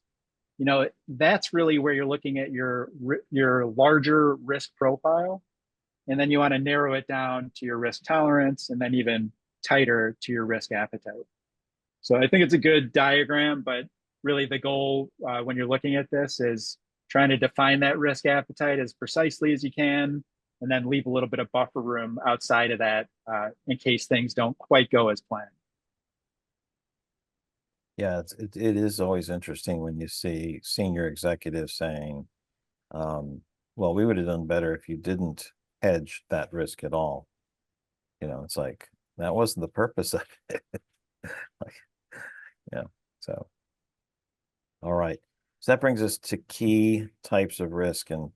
that's really where you're looking at your larger risk profile. And then you want to narrow it down to your risk tolerance and then even tighter to your risk appetite. So I think it's a good diagram, but really the goal when you're looking at this is trying to define that risk appetite as precisely as you can, and then leave a little bit of buffer room outside of that in case things don't quite go as planned. Yeah, it is always interesting when you see senior executives saying, well, we would have done better if you didn't hedge that risk at all. It's like, that wasn't the purpose of it. So. All right. So that brings us to key types of risk. And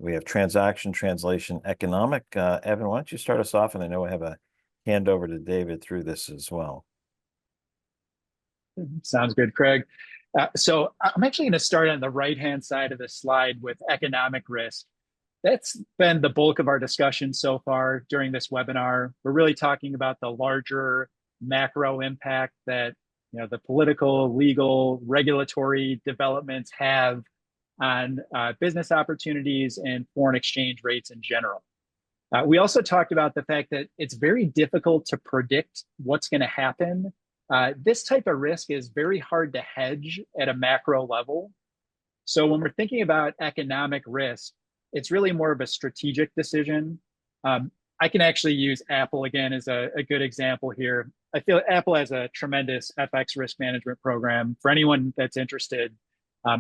we have transaction, translation, economic. Evan, why don't you start us off? And I know we have a hand over to David through this as well. Sounds good, Craig. So I'm actually going to start on the right-hand side of the slide with economic risk. That's been the bulk of our discussion so far during this webinar. We're really talking about the larger macro impact that the political, legal, regulatory developments have on business opportunities and foreign exchange rates in general. We also talked about the fact that it's very difficult to predict what's going to happen. This type of risk is very hard to hedge at a macro level. So when we're thinking about economic risk, it's really more of a strategic decision. I can actually use Apple again as a good example here. I feel Apple has a tremendous FX risk management program. For anyone that's interested,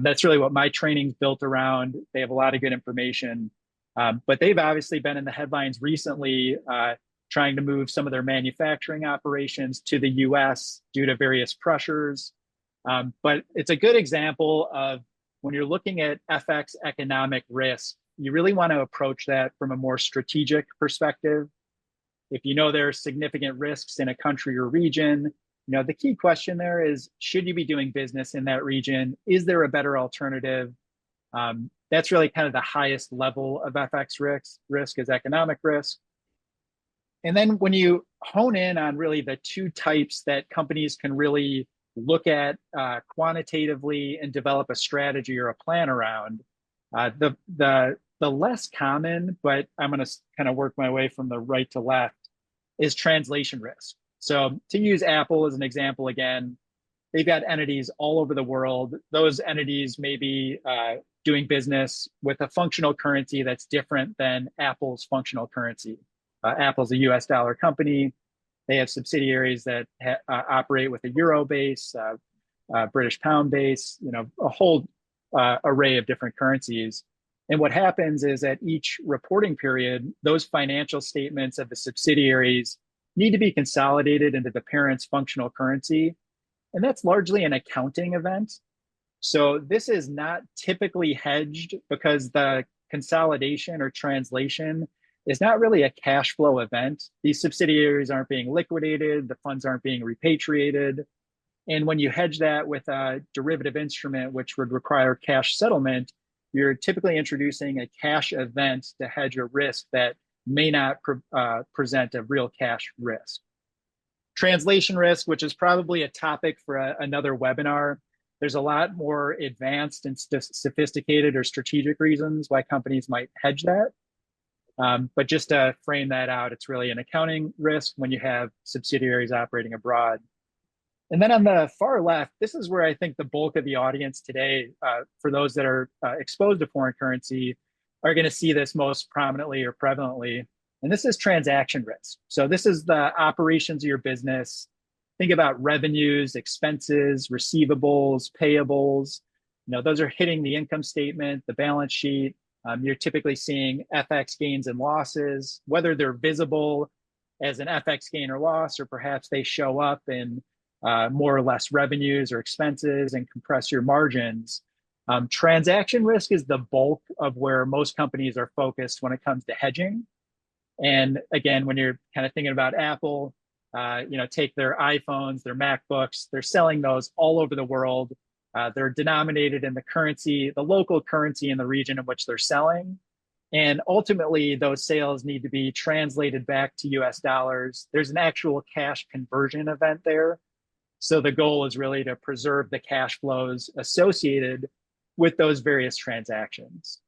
that's really what my training's built around. They have a lot of good information. But they've obviously been in the headlines recently trying to move some of their manufacturing operations to the US due to various pressures. But it's a good example of when you're looking at FX economic risk, you really want to approach that from a more strategic perspective. If you know there are significant risks in a country or region, the key question there is, should you be doing business in that region? Is there a better alternative? That's really kind of the highest level of FX risk is economic risk. And then when you hone in on really the two types that companies can really look at quantitatively and develop a strategy or a plan around, the less common, but I'm going to kind of work my way from the right to left, is translation risk. So to use Apple as an example again, they've got entities all over the world. Those entities may be doing business with a functional currency that's different than Apple's functional currency. Apple's a US dollar company. They have subsidiaries that operate with a euro base, British pound base, a whole array of different currencies. And what happens is at each reporting period, those financial statements of the subsidiaries need to be consolidated into the parent's functional currency. And that's largely an accounting event. So this is not typically hedged because the consolidation or translation is not really a cash flow event. These subsidiaries aren't being liquidated, the funds aren't being repatriated. And when you hedge that with a derivative instrument, which would require cash settlement, you're typically introducing a cash event to hedge a risk that may not present a real cash risk. Translation risk, which is probably a topic for another webinar. There's a lot more advanced and sophisticated or strategic reasons why companies might hedge that. But just to frame that out, it's really an accounting risk when you have subsidiaries operating abroad. And then on the far left, this is where I think the bulk of the audience today, for those that are exposed to foreign currency, are going to see this most prominently or prevalently. And this is transaction risk. So this is the operations of your business. Think about revenues, expenses, receivables, payables. Those are hitting the income statement, the balance sheet. You're typically seeing FX gains and losses, whether they're visible as an FX gain or loss, or perhaps they show up in more or less revenues or expenses and compress your margins. Transaction risk is the bulk of where most companies are focused when it comes to hedging. And again, when you're kind of thinking about Apple, take their iPhones, their MacBooks, they're selling those all over the world. They're denominated in the local currency in the region in which they're selling. And ultimately, those sales need to be translated back to US dollars. There's an actual cash conversion event there. So the goal is really to preserve the cash flows associated with those various transactions.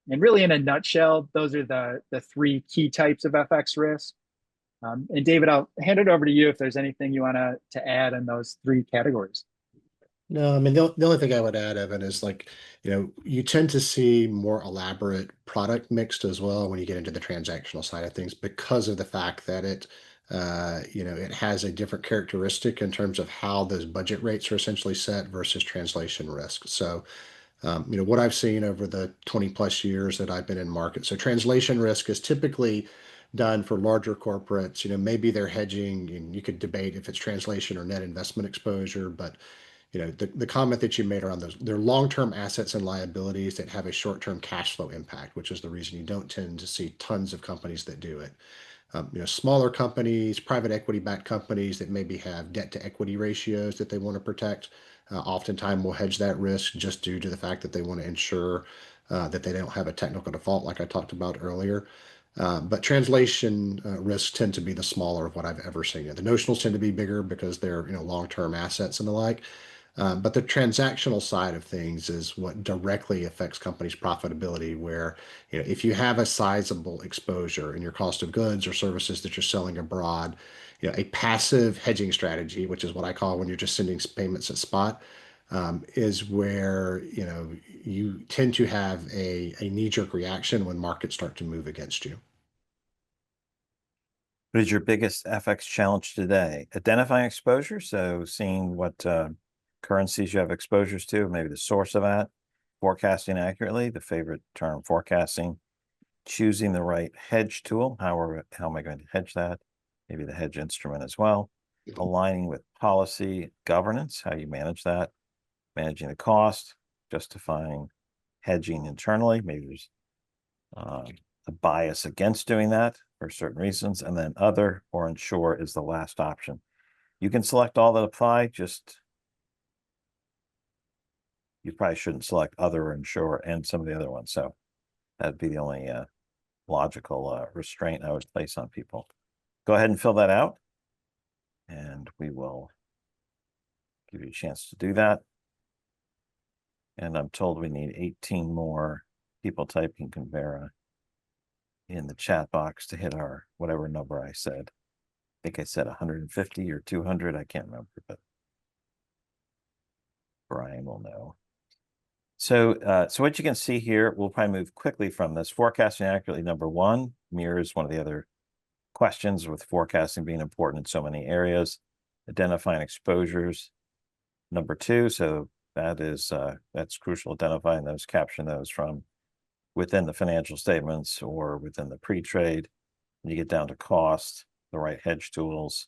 And really, in a nutshell, those are the three key types of FX risk. And David, I'll hand it over to you if there's anything you want to add in those three categories. No, I mean, the only thing I would add, Evan, is you tend to see more elaborate product mixed as well when you get into the transactional side of things because of the fact that it has a different characteristic in terms of how those budget rates are essentially set versus translation risk. So, what I've seen over the 20 plus years that I've been in market. So translation risk is typically done for larger corporates. Maybe they're hedging, and you could debate if it's translation or net investment exposure, but the comment that you made around those, they're long-term assets and liabilities that have a short-term cash flow impact, which is the reason you don't tend to see tons of companies that do it. Smaller companies, private equity backed companies that maybe have debt to equity ratios that they want to protect, oftentimes will hedge that risk just due to the fact that they want to ensure that they don't have a technical default like I talked about earlier. But translation risks tend to be the smaller of what I've ever seen. The notionals tend to be bigger because they're long-term assets and the like. But the transactional side of things is what directly affects companies' profitability, where if you have a sizable exposure in your cost of goods or services that you're selling abroad, a passive hedging strategy, which is what I call when you're just sending payments at spot, is where you tend to have a knee-jerk reaction when markets start to move against you. What is your biggest FX challenge today? Identifying exposure, so seeing what currencies you have exposures to, maybe the source of that, forecasting accurately, the favorite term, forecasting, choosing the right hedge tool, how am I going to hedge that, maybe the hedge instrument as well, aligning with policy governance, how you manage that, managing the cost, justifying hedging internally, maybe there's a bias against doing that for certain reasons, and then other or ensure is the last option. You can select all that apply, just you probably shouldn't select other or ensure and some of the other ones. So that'd be the only logical restraint I would place on people. Go ahead and fill that out, and we will give you a chance to do that. And I'm told we need 18 more people typing Convera in the chat box to hit our whatever number I said. I think I said 150 or 200. I can't remember, but Brian will know. So what you can see here, we'll probably move quickly from this. Forecasting accurately, number one, mirrors one of the other questions with forecasting being important in so many areas. Identifying exposures, number two. So that is that's crucial, identifying those, capturing those from within the financial statements or within the pre-trade. When you get down to cost, the right hedge tools,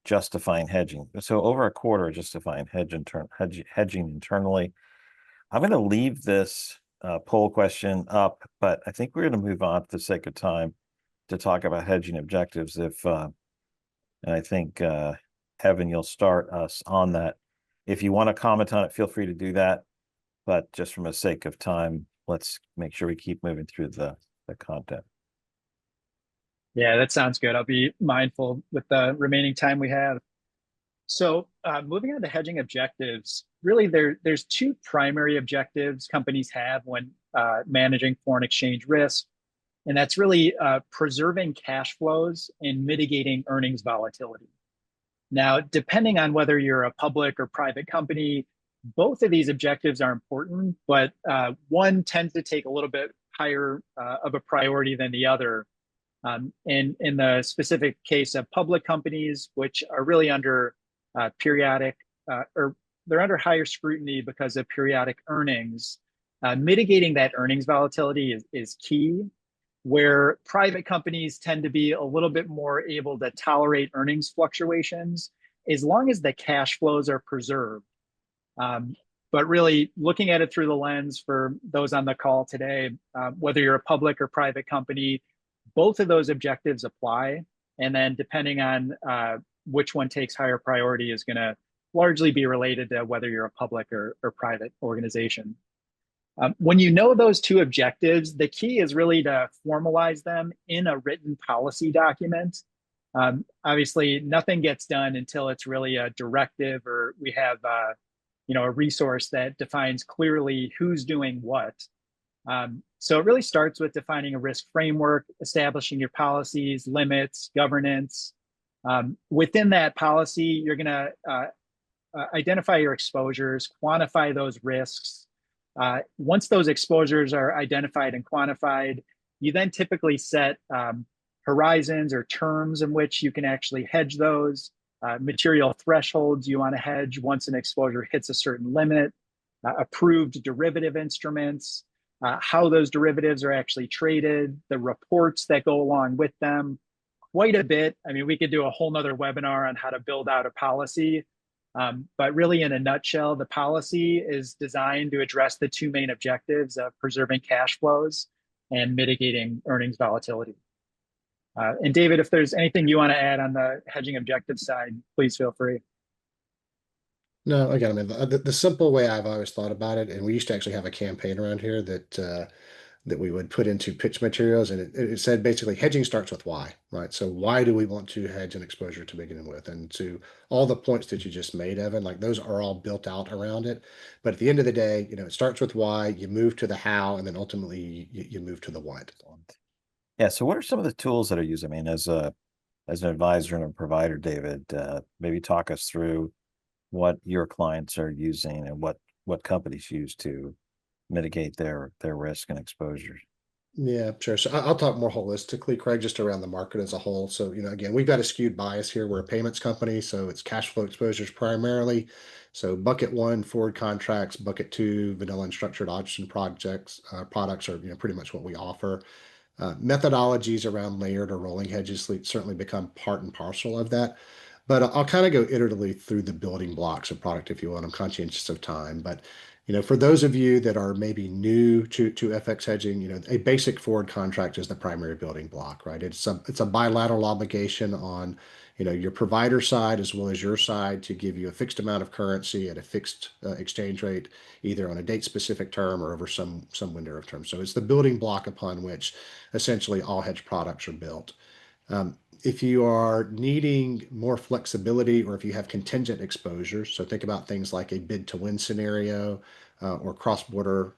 justifying hedging. So over a quarter, justifying hedging internally. I'm going to leave this poll question up, but I think we're going to move on for the sake of time to talk about hedging objectives. And I think, Evan, you'll start us on that. If you want to comment on it, feel free to do that. But just from a sake of time, let's make sure we keep moving through the content. Yeah, that sounds good. I'll be mindful with the remaining time we have. So moving on to hedging objectives, really there's two primary objectives companies have when managing foreign exchange risk. And that's really preserving cash flows and mitigating earnings volatility. Now, depending on whether you're a public or private company, both of these objectives are important, but one tends to take a little bit higher of a priority than the other. In the specific case of public companies, which are really under periodic, or they're under higher scrutiny because of periodic earnings, mitigating that earnings volatility is key, where private companies tend to be a little bit more able to tolerate earnings fluctuations as long as the cash flows are preserved. But really looking at it through the lens for those on the call today, whether you're a public or private company, both of those objectives apply. And then depending on which one takes higher priority is going to largely be related to whether you're a public or private organization. When you know those two objectives, the key is really to formalize them in a written policy document. Obviously, nothing gets done until it's really a directive or we have a resource that defines clearly who's doing what. So it really starts with defining a risk framework, establishing your policies, limits, governance. Within that policy, you're going to identify your exposures, quantify those risks. Once those exposures are identified and quantified, you then typically set horizons or terms in which you can actually hedge those, material thresholds you want to hedge once an exposure hits a certain limit, approved derivative instruments, how those derivatives are actually traded, the reports that go along with them, quite a bit. I mean, we could do a whole nother webinar on how to build out a policy. But really, in a nutshell, the policy is designed to address the two main objectives of preserving cash flows and mitigating earnings volatility. And David, if there's anything you want to add on the hedging objective side, please feel free. No, again, I mean, the simple way I've always thought about it, and we used to actually have a campaign around here that we would put into pitch materials, and it said basically hedging starts with why, right? So why do we want to hedge an exposure to begin with? And to all the points that you just made, Evan, like those are all built out around it. But at the end of the day, it starts with why, you move to the how, and then ultimately you move to the what. Yeah. So what are some of the tools that are used? I mean, as an advisor and a provider, David, maybe talk us through what your clients are using and what companies use to mitigate their risk and exposure. Yeah, sure. So I'll talk more holistically, Craig, just around the market as a whole. So, again, we've got a skewed bias here. We're a payments company, so it's cash flow exposures primarily. So bucket one, forward contracts, bucket two, vanilla and structured option products are, pretty much what we offer. Methodologies around layered or rolling hedges certainly become part and parcel of that. But I'll kind of go iteratively through the building blocks of product, if you will. And I'm conscientious of time. But for those of you that are maybe new to FX hedging, a basic forward contract is the primary building block, right? It's a bilateral obligation on your provider side as well as your side to give you a fixed amount of currency at a fixed exchange rate, either on a date specific term or over some window of term. So it's the building block upon which essentially all hedge products are built. If you are needing more flexibility or if you have contingent exposures, so think about things like a bid to win scenario or cross-border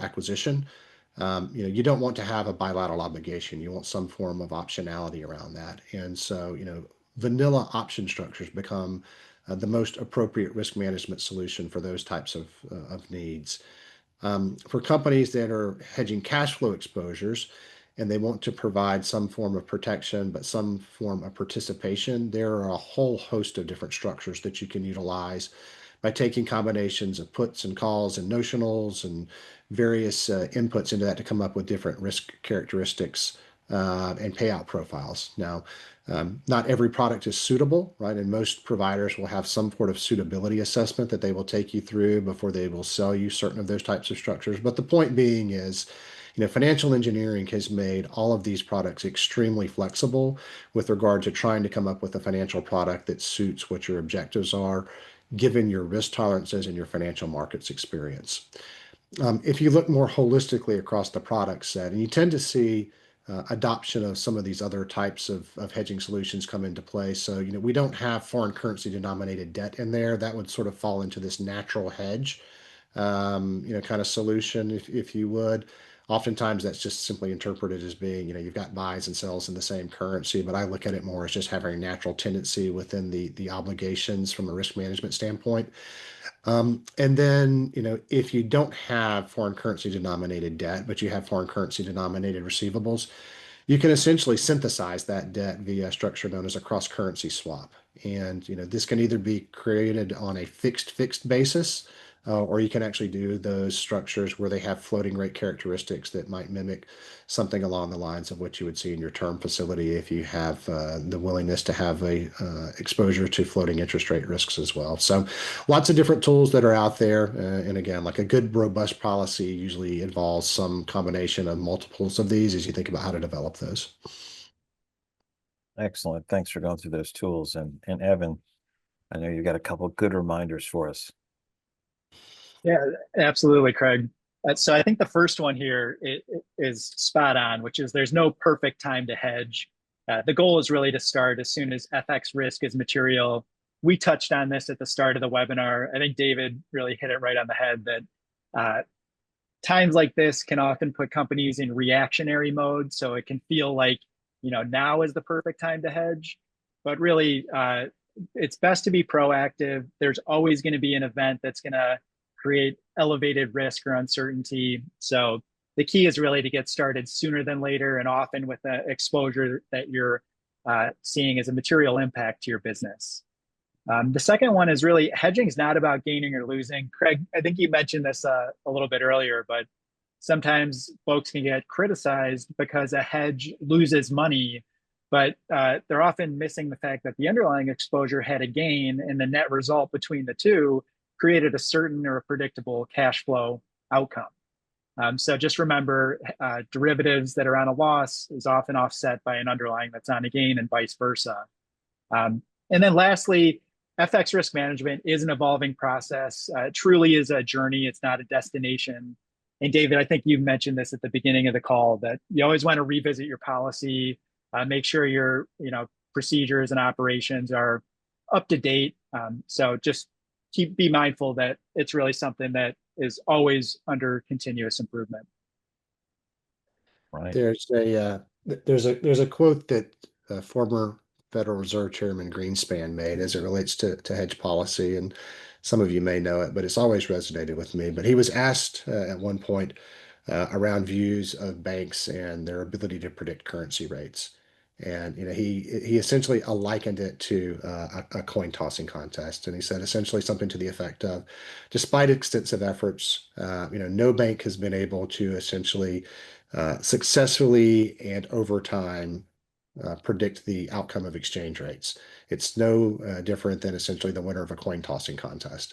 acquisition. You don't want to have a bilateral obligation. You want some form of optionality around that. And so, vanilla option structures become the most appropriate risk management solution for those types of needs. For companies that are hedging cash flow exposures and they want to provide some form of protection, but some form of participation, there are a whole host of different structures that you can utilize by taking combinations of puts and calls and notionals and various inputs into that to come up with different risk characteristics and payout profiles. Now, not every product is suitable, right? And most providers will have some sort of suitability assessment that they will take you through before they will sell you certain of those types of structures. But the point being is, financial engineering has made all of these products extremely flexible with regard to trying to come up with a financial product that suits what your objectives are, given your risk tolerances and your financial markets experience. If you look more holistically across the product set, and you tend to see adoption of some of these other types of hedging solutions come into play. So, we don't have foreign currency denominated debt in there. That would sort of fall into this natural hedge, kind of solution, if you would. Oftentimes that's just simply interpreted as being, you've got buys and sells in the same currency, but I look at it more as just having a natural tendency within the obligations from a risk management standpoint. And then, if you don't have foreign currency denominated debt, but you have foreign currency denominated receivables, you can essentially synthesize that debt via a structure known as a cross-currency swap. And, this can either be created on a fixed basis, or you can actually do those structures where they have floating rate characteristics that might mimic something along the lines of what you would see in your term facility if you have the willingness to have a exposure to floating interest rate risks as well. So lots of different tools that are out there. And again, like a good robust policy usually involves some combination of multiples of these as you think about how to develop those. Excellent. Thanks for going through those tools. And Evan, I know you got a couple good reminders for us. Yeah, absolutely, Craig. So I think the first one here is spot on, which is there's no perfect time to hedge. The goal is really to start as soon as FX risk is material. We touched on this at the start of the webinar. I think David really hit it right on the head that times like this can often put companies in reactionary mode. So it can feel like, now is the perfect time to hedge. But really, it's best to be proactive. There's always going to be an event that's going to create elevated risk or uncertainty. So the key is really to get started sooner than later, and often with the exposure that you're seeing as a material impact to your business. The second one is really hedging is not about gaining or losing. Craig, I think you mentioned this a little bit earlier, but sometimes folks can get criticized because a hedge loses money, but they're often missing the fact that the underlying exposure had a gain, and the net result between the two created a certain or a predictable cash flow outcome. So just remember, derivatives that are on a loss is often offset by an underlying that's on a gain and vice versa. And then lastly, FX risk management is an evolving process. It truly is a journey. It's not a destination. And David, I think you mentioned this at the beginning of the call, that you always want to revisit your policy, make sure your procedures and operations are up to date. So just be mindful that it's really something that is always under continuous improvement. Right. There's a quote that former Federal Reserve Chairman Greenspan made as it relates to hedge policy, and some of you may know it, but it's always resonated with me. But he was asked at one point around views of banks and their ability to predict currency rates. And he essentially likened it to a coin tossing contest, and he said essentially something to the effect of, despite extensive efforts, no bank has been able to essentially successfully and over time predict the outcome of exchange rates. It's no different than essentially the winner of a coin tossing contest.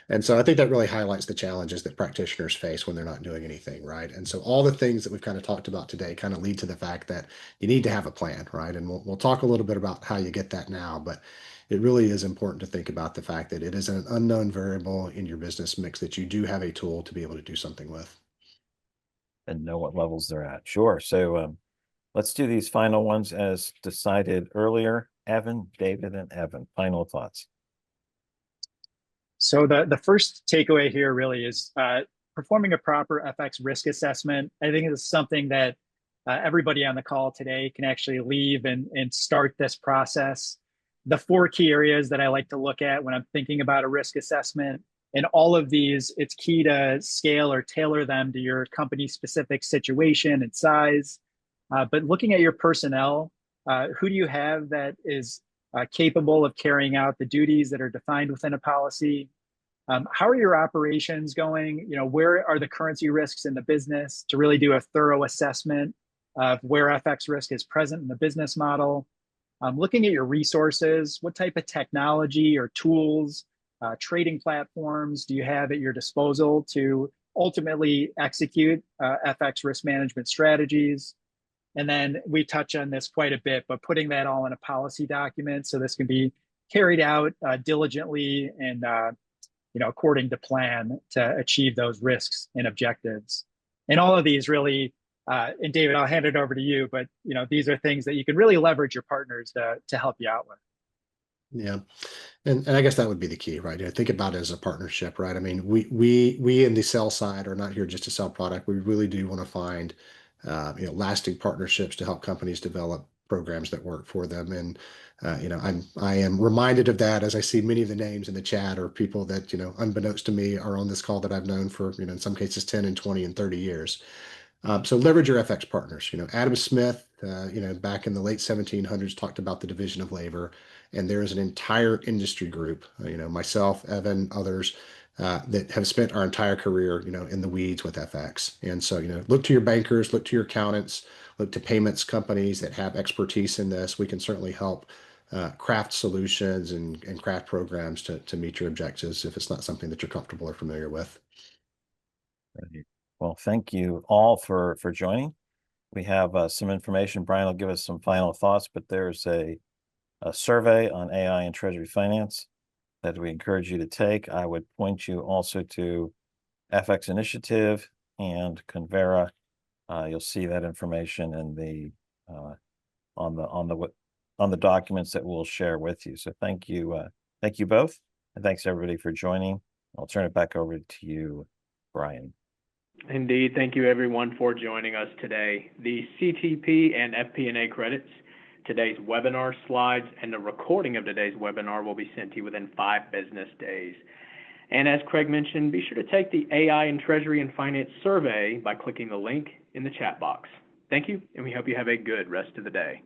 And so I think that really highlights the challenges that practitioners face when they're not doing anything, right? And so all the things that we've kind of talked about today kind of lead to the fact that you need to have a plan, right? And we'll talk a little bit about how you get that now, but it really is important to think about the fact that it is an unknown variable in your business mix that you do have a tool to be able to do something with. And know what levels they're at. Sure. So let's do these final ones as decided earlier. Evan, David, and Evan, final thoughts. So the first takeaway here really is performing a proper FX risk assessment. I think it's something that everybody on the call today can actually leave and start this process. The 4 key areas that I like to look at when I'm thinking about a risk assessment, and all of these, it's key to scale or tailor them to your company specific situation and size. But looking at your personnel, who do you have that is capable of carrying out the duties that are defined within a policy? How are your operations going? Where are the currency risks in the business, to really do a thorough assessment of where FX risk is present in the business model? Looking at your resources, what type of technology or tools, trading platforms do you have at your disposal to ultimately execute FX risk management strategies? And then we touch on this quite a bit, but putting that all in a policy document so this can be carried out diligently and according to plan to achieve those risks and objectives. And all of these really, and David, I'll hand it over to you, but these are things that you can really leverage your partners to help you out with. Yeah. And I guess that would be the key, right? Think about it as a partnership, right? I mean, we in the sell side are not here just to sell product. We really do want to find lasting partnerships to help companies develop programs that work for them. And I am reminded of that as I see many of the names in the chat or people that unbeknownst to me are on this call that I've known for in some cases 10 and 20 and 30 years. So leverage your FX partners. Adam Smith, back in the late 1700s talked about the division of labor, and there is an entire industry group, myself, Evan, others, that have spent our entire career, in the weeds with FX. And so, look to your bankers, look to your accountants, look to payments companies that have expertise in this. We can certainly help craft solutions and craft programs to meet your objectives if it's not something that you're comfortable or familiar with. Right. Well, thank you all for joining. We have some information. Brian will give us some final thoughts, but there's a survey on AI and Treasury finance that we encourage you to take. I would point you also to FX Initiative and Convera. You'll see that information in the on the documents that we'll share with you. So thank you both, and thanks everybody for joining. I'll turn it back over to you, Brian. Indeed. Thank you everyone for joining us today. The CTP and FP&A credits, today's webinar slides, and the recording of today's webinar will be sent to you within 5 business days. And as Craig mentioned, be sure to take the AI and Treasury and Finance survey by clicking the link in the chat box. Thank you, and we hope you have a good rest of the day.